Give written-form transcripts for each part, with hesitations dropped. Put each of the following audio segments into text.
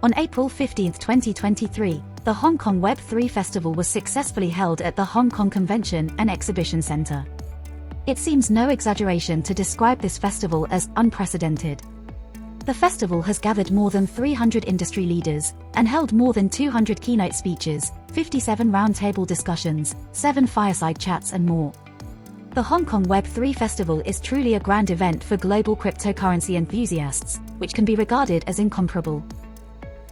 On April 15, 2023, the Hong Kong Web3 Festival was successfully held at the Hong Kong Convention and Exhibition Centre. It seems no exaggeration to describe this festival as unprecedented. The festival has gathered more than 300 industry leaders and held more than 200 keynote speeches, 57 roundtable discussions, 7 fireside chats and more. The Hong Kong Web3 Festival is truly a grand event for global cryptocurrency enthusiasts, which can be regarded as incomparable.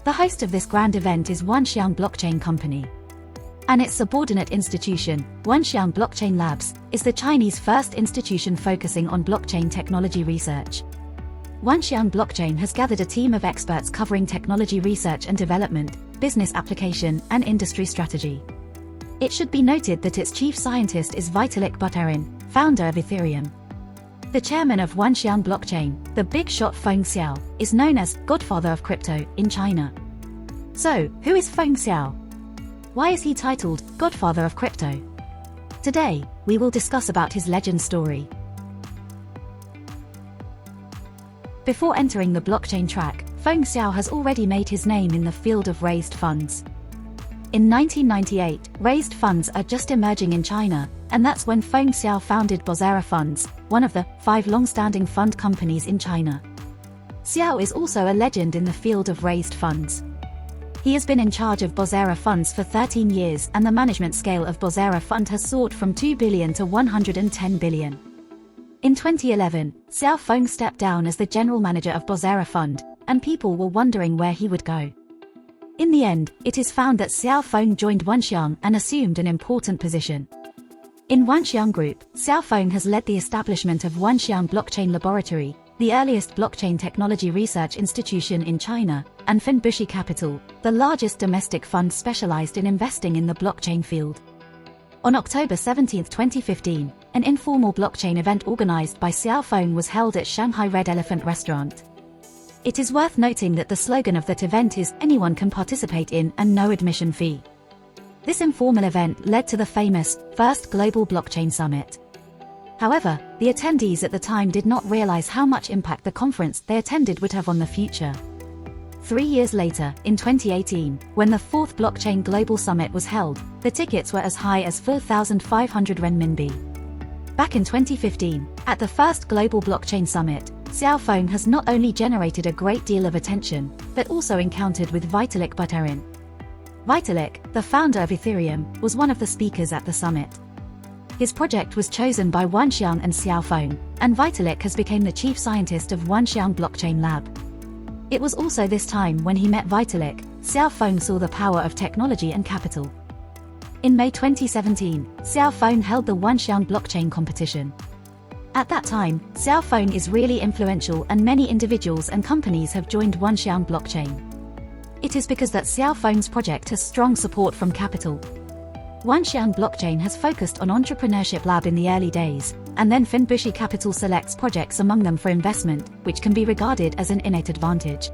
The host of this grand event is Wanxiang Blockchain Company. And its subordinate institution, Wanxiang Blockchain Labs, is the Chinese first institution focusing on blockchain technology research. Wanxiang Blockchain has gathered a team of experts covering technology research and development, business application, and industry strategy. It should be noted that its chief scientist is Vitalik Buterin, founder of Ethereum. The chairman of Wanxiang Blockchain, the big shot Feng Xiao, is known as Godfather of crypto in China. So, who is Feng Xiao? Why is he titled Godfather of crypto? Today, we will discuss about his legend story. Before entering the blockchain track, Feng Xiao has already made his name in the field of raised funds. In 1998, raised funds are just emerging in China, and that's when Feng Xiao founded Bozera Funds, one of the 5 long-standing fund companies in China. Xiao is also a legend in the field of raised funds. He has been in charge of Bozera Funds for 13 years, and the management scale of Bozera Fund has soared from 2 billion to 110 billion. In 2011, Xiao Feng stepped down as the general manager of Bozera Fund, and people were wondering where he would go. In the end, it is found that Xiao Feng joined Wanxiang and assumed an important position. In Wanxiang Group, Xiao Feng has led the establishment of Wanxiang Blockchain Laboratory, the earliest blockchain technology research institution in China, and Finbushi Capital, the largest domestic fund specialized in investing in the blockchain field. On October 17, 2015, an informal blockchain event organized by Xiao Feng was held at Shanghai Red Elephant Restaurant. It is worth noting that the slogan of that event is "Anyone can participate in and no admission fee." This informal event led to the famous First Global Blockchain Summit. However, the attendees at the time did not realize how much impact the conference they attended would have on the future. 3 years later, in 2018, when the 4th Blockchain Global Summit was held, the tickets were as high as 4,500 renminbi. Back in 2015, at the first Global Blockchain Summit, Xiao Feng has not only generated a great deal of attention, but also encountered with Vitalik Buterin. Vitalik, the founder of Ethereum, was one of the speakers at the summit. His project was chosen by Wanxiang and Xiao Feng, and Vitalik has become the chief scientist of Wanxiang Blockchain Lab. It was also this time when he met Vitalik, Xiao Feng saw the power of technology and capital. In May 2017, Xiao Feng held the Wanxiang Blockchain competition. At that time, Xiao Feng is really influential and many individuals and companies have joined Wanxiang Blockchain. It is because that Xiao Feng's project has strong support from capital. Wanxiang Blockchain has focused on entrepreneurship lab in the early days, and then Finbushi Capital selects projects among them for investment, which can be regarded as an innate advantage.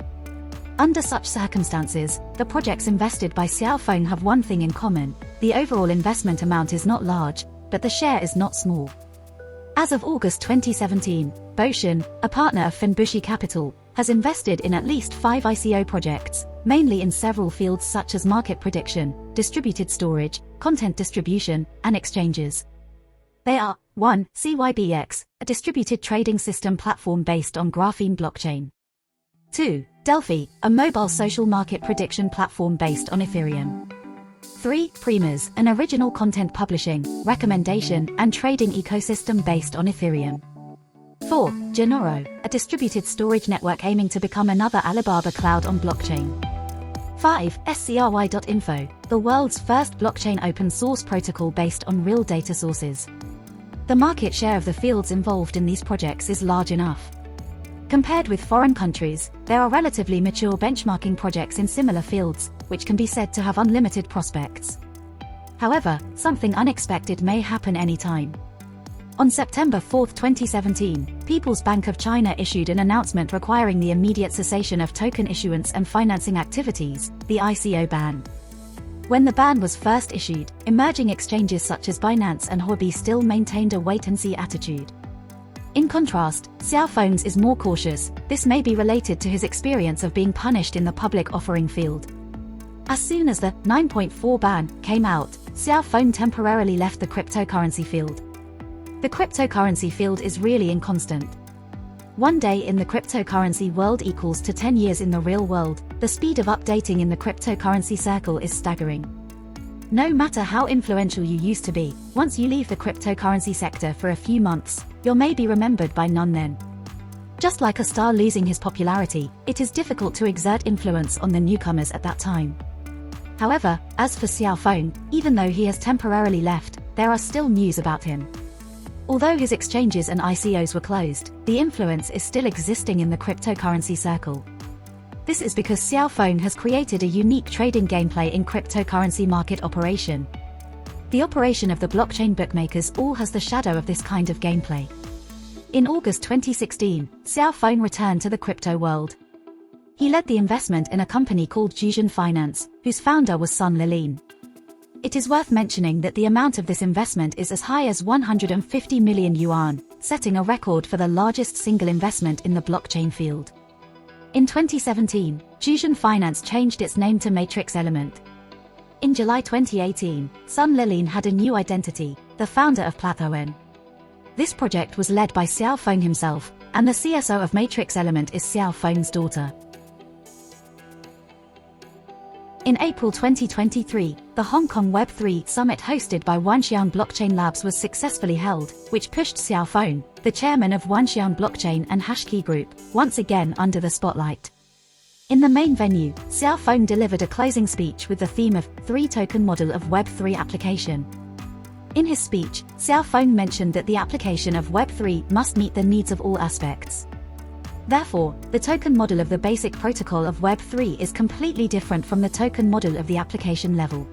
Under such circumstances, the projects invested by Xiao Feng have one thing in common: the overall investment amount is not large, but the share is not small. As of August 2017, Boshan, a partner of Finbushi Capital, has invested in at least 5 ICO projects, mainly in several fields such as market prediction, distributed storage, content distribution, and exchanges. They are 1. CYBX, a distributed trading system platform based on Graphene blockchain. 2. Delphi, a mobile social market prediction platform based on Ethereum. 3. Primers, an original content publishing, recommendation, and trading ecosystem based on Ethereum. 4. Genoro, a distributed storage network aiming to become another Alibaba cloud on blockchain. 5. SCRY.info, the world's first blockchain open source protocol based on real data sources. The market share of the fields involved in these projects is large enough. Compared with foreign countries, there are relatively mature benchmarking projects in similar fields, which can be said to have unlimited prospects. However, something unexpected may happen anytime. On September 4, 2017, People's Bank of China issued an announcement requiring the immediate cessation of token issuance and financing activities, the ICO ban. When the ban was first issued, emerging exchanges such as Binance and Huobi still maintained a wait-and-see attitude. In contrast, Xiao Feng's is more cautious. This may be related to his experience of being punished in the public offering field. As soon as the 9.4 ban came out, Xiao Feng temporarily left the cryptocurrency field. The cryptocurrency field is really inconstant. One day in the cryptocurrency world equals to 10 years in the real world. The speed of updating in the cryptocurrency circle is staggering. No matter how influential you used to be, once you leave the cryptocurrency sector for a few months, you'll maybe remembered by none then. Just like a star losing his popularity, it is difficult to exert influence on the newcomers at that time. However, as for Xiao Feng, even though he has temporarily left, there are still news about him. Although his exchanges and ICOs were closed, the influence is still existing in the cryptocurrency circle. This is because Xiao Feng has created a unique trading gameplay in cryptocurrency market operation. The operation of the blockchain bookmakers all has the shadow of this kind of gameplay. In August 2016, Xiao Feng returned to the crypto world. He led the investment in a company called Jiuzhen Finance, whose founder was Sun Lilin. It is worth mentioning that the amount of this investment is as high as 150 million yuan, setting a record for the largest single investment in the blockchain field. In 2017, Jiuzhen Finance changed its name to Matrix Element. In July 2018, Sun Lilin had a new identity, the founder of Platform. This project was led by Xiao Feng himself, and the CSO of Matrix Element is Xiao Feng's daughter. In April 2023, the Hong Kong Web3 Summit hosted by Wanxiang Blockchain Labs was successfully held, which pushed Xiao Feng, the chairman of Wanxiang Blockchain and Hashkey Group, once again under the spotlight. In the main venue, Xiao Feng delivered a closing speech with the theme of 3-token model of Web3 application. In his speech, Xiao Feng mentioned that the application of Web3 must meet the needs of all aspects. Therefore, the token model of the basic protocol of Web3 is completely different from the token model of the application level.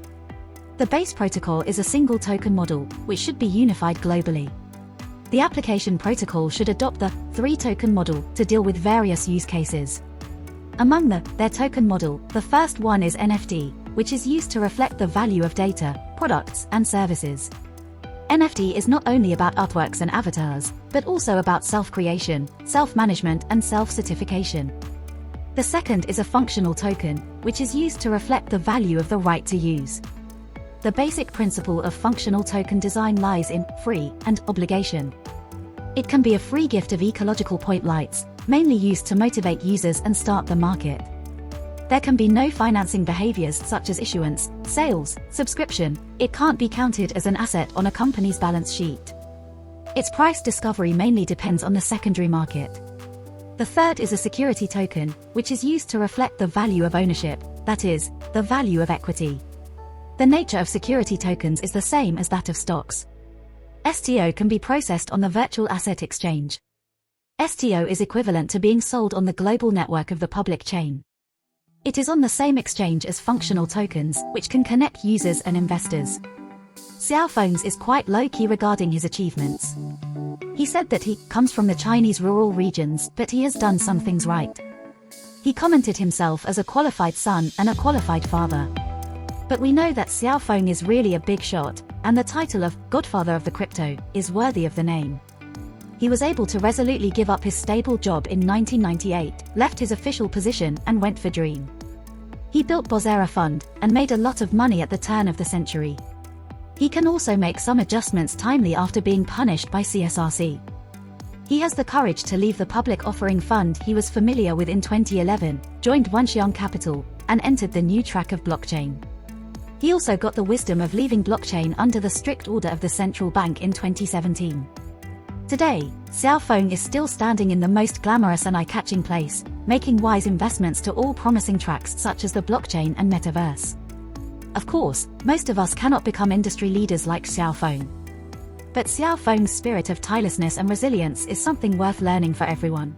The base protocol is a single token model, which should be unified globally. The application protocol should adopt the 3-token model to deal with various use cases. Among their token model, the first one is NFT, which is used to reflect the value of data, products, and services. NFT is not only about artworks and avatars, but also about self-creation, self-management, and self-certification. The second is a functional token, which is used to reflect the value of the right to use. The basic principle of functional token design lies in free and obligation. It can be a free gift of ecological point lights, mainly used to motivate users and start the market. There can be no financing behaviors such as issuance, sales, subscription. It can't be counted as an asset on a company's balance sheet. Its price discovery mainly depends on the secondary market. The third is a security token, which is used to reflect the value of ownership, that is, the value of equity. The nature of security tokens is the same as that of stocks. STO can be processed on the virtual asset exchange. STO is equivalent to being sold on the global network of the public chain. It is on the same exchange as functional tokens, which can connect users and investors. Xiao Feng's is quite low-key regarding his achievements. He said that he comes from the Chinese rural regions, but he has done some things right. He commented himself as a qualified son and a qualified father. But we know that Xiao Feng is really a big shot, and the title of Godfather of the crypto is worthy of the name. He was able to resolutely give up his stable job in 1998, left his official position and went for Dream. He built Bozera Fund and made a lot of money at the turn of the century. He can also make some adjustments timely after being punished by CSRC. He has the courage to leave the public offering fund he was familiar with in 2011, joined Wanxiang Capital, and entered the new track of blockchain. He also got the wisdom of leaving blockchain under the strict order of the central bank in 2017. Today, Xiao Feng is still standing in the most glamorous and eye-catching place, making wise investments to all promising tracks such as the blockchain and metaverse. Of course, most of us cannot become industry leaders like Xiao Feng. But Xiao Feng's spirit of tirelessness and resilience is something worth learning for everyone.